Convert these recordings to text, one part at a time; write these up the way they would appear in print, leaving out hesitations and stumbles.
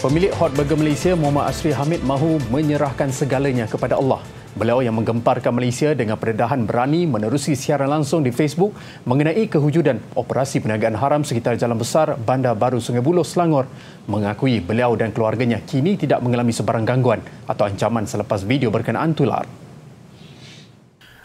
Pemilik Hot Burger Malaysia Muhammad Asri Hamid mahu menyerahkan segalanya kepada Allah. Beliau yang menggemparkan Malaysia dengan pendedahan berani menerusi siaran langsung di Facebook mengenai kewujudan operasi perniagaan haram sekitar Jalan Besar Bandar Baru Sungai Buloh, Selangor, mengakui beliau dan keluarganya kini tidak mengalami sebarang gangguan atau ancaman selepas video berkenaan tular.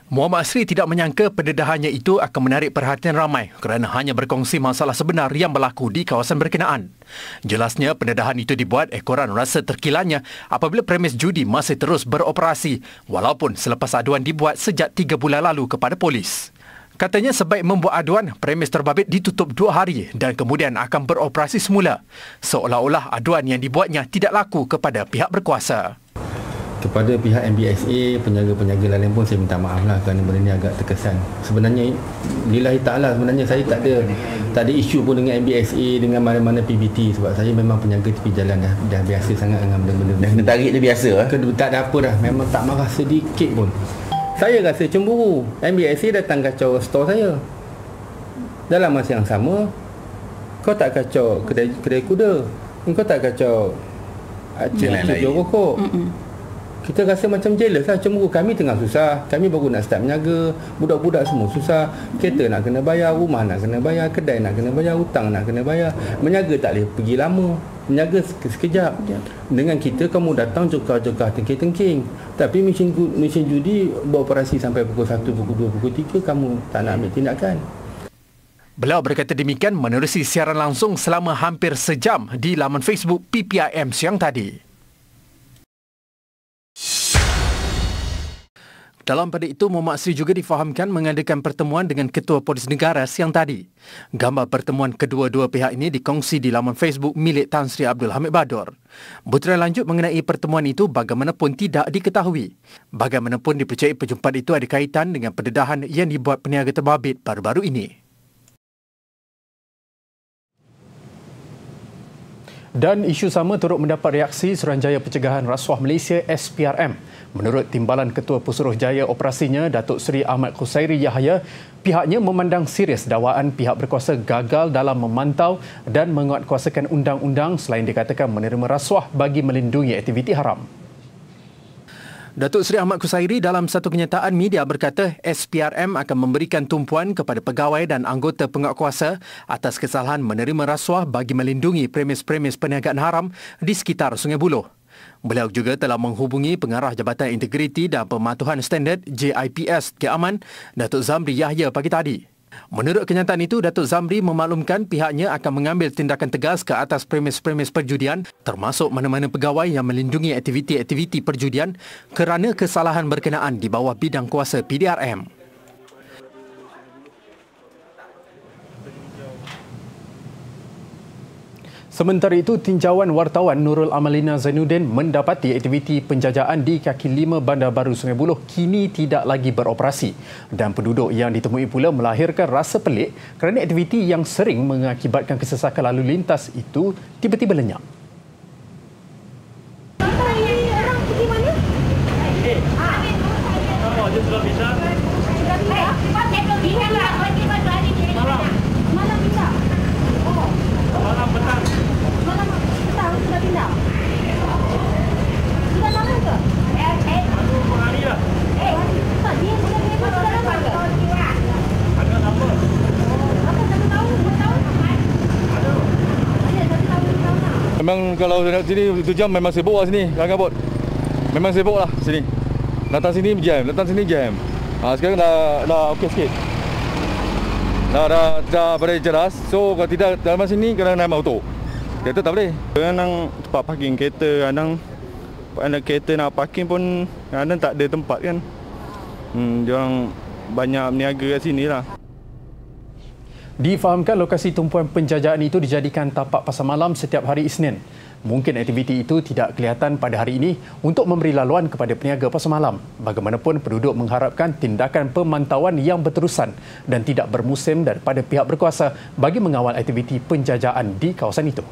Muhammad Asri tidak menyangka pendedahannya itu akan menarik perhatian ramai kerana hanya berkongsi masalah sebenar yang berlaku di kawasan berkenaan. Jelasnya pendedahan itu dibuat ekoran rasa terkilanya apabila premis judi masih terus beroperasi walaupun selepas aduan dibuat sejak 3 bulan lalu kepada polis. Katanya sebaik membuat aduan, premis terbabit ditutup 2 hari dan kemudian akan beroperasi semula. Seolah-olah aduan yang dibuatnya tidak laku kepada pihak berkuasa. Kepada pihak MBSA, penjaga-penjaga lain pun saya minta maaf lah kerana benda ni agak terkesan. Sebenarnya lillahi ta'ala, sebenarnya saya tak ada isu pun dengan MBSA, dengan mana-mana PBT, sebab saya memang penjaga tepi jalan dah biasa sangat dengan benda-benda. Dah kena tarik dia biasa lah. Tak ada apa dah, memang tak marah sedikit pun. Saya rasa cemburu. MBSA datang kacau store saya. Dalam masa yang sama, kau tak kacau kedai kuda, kau tak kacau cik jual rokok. Kita rasa macam jealous lah, cemburu. Kami tengah susah, kami baru nak start menjaga, budak-budak semua susah, kereta nak kena bayar, rumah nak kena bayar, kedai nak kena bayar, hutang nak kena bayar. Menjaga tak boleh pergi lama, menjaga sekejap. Dengan kita kamu datang jokar-jokar tengking-tengking, tapi mesin judi beroperasi sampai pukul 1, pukul 2, pukul 3, kamu tak nak ambil tindakan. Beliau berkata demikian menerusi siaran langsung selama hampir sejam di laman Facebook PPIM siang tadi. Dalam pada itu, Muhammad Asri juga difahamkan mengadakan pertemuan dengan Ketua Polis Negara siang tadi. Gambar pertemuan kedua-dua pihak ini dikongsi di laman Facebook milik Tan Sri Abdul Hamid Badur. Butiran lanjut mengenai pertemuan itu bagaimanapun tidak diketahui. Bagaimanapun dipercayai perjumpaan itu ada kaitan dengan pendedahan yang dibuat peniaga terbabit baru-baru ini. Dan isu sama turut mendapat reaksi Suruhanjaya Pencegahan Rasuah Malaysia SPRM. Menurut Timbalan Ketua Pesuruhjaya Operasinya, Datuk Seri Ahmad Qusairi Yahya, pihaknya memandang serius dakwaan pihak berkuasa gagal dalam memantau dan menguatkuasakan undang-undang selain dikatakan menerima rasuah bagi melindungi aktiviti haram. Datuk Seri Ahmad Qusairi dalam satu kenyataan media berkata SPRM akan memberikan tumpuan kepada pegawai dan anggota penguatkuasa atas kesalahan menerima rasuah bagi melindungi premis-premis perniagaan haram di sekitar Sungai Buloh. Beliau juga telah menghubungi Pengarah Jabatan Integriti dan Pematuhan Standard JIPS Keaman, Datuk Zamri Yahya pagi tadi. Menurut kenyataan itu, Datuk Zamri memaklumkan pihaknya akan mengambil tindakan tegas ke atas premis-premis perjudian termasuk mana-mana pegawai yang melindungi aktiviti-aktiviti perjudian kerana kesalahan berkenaan di bawah bidang kuasa PDRM. Sementara itu, tinjauan wartawan Nurul Amalina Zainuddin mendapati aktiviti penjajaan di kaki 5 Bandar Baru Sungai Buloh kini tidak lagi beroperasi dan penduduk yang ditemui pula melahirkan rasa pelik kerana aktiviti yang sering mengakibatkan kesesakan lalu lintas itu tiba-tiba lenyap. Memang kalau nak sini 1 jam memang sibuk lah sini, Kang Kabut. Memang sibuk lah sini. Datang sini jam, datang sini jam. Sekarang dah okey sikit. Dah pada jelas. So kalau tidak dalam sini kena naik motor. Kereta tak boleh. Kadang tempat parking kereta, kadang kereta nak parking pun kadang tak ada tempat kan. Diorang banyak berniaga kat sini lah. Difahamkan lokasi tumpuan penjajaan itu dijadikan tapak pasar malam setiap hari Isnin. Mungkin aktiviti itu tidak kelihatan pada hari ini untuk memberi laluan kepada peniaga pasar malam. Bagaimanapun, penduduk mengharapkan tindakan pemantauan yang berterusan dan tidak bermusim daripada pihak berkuasa bagi mengawal aktiviti penjajaan di kawasan itu.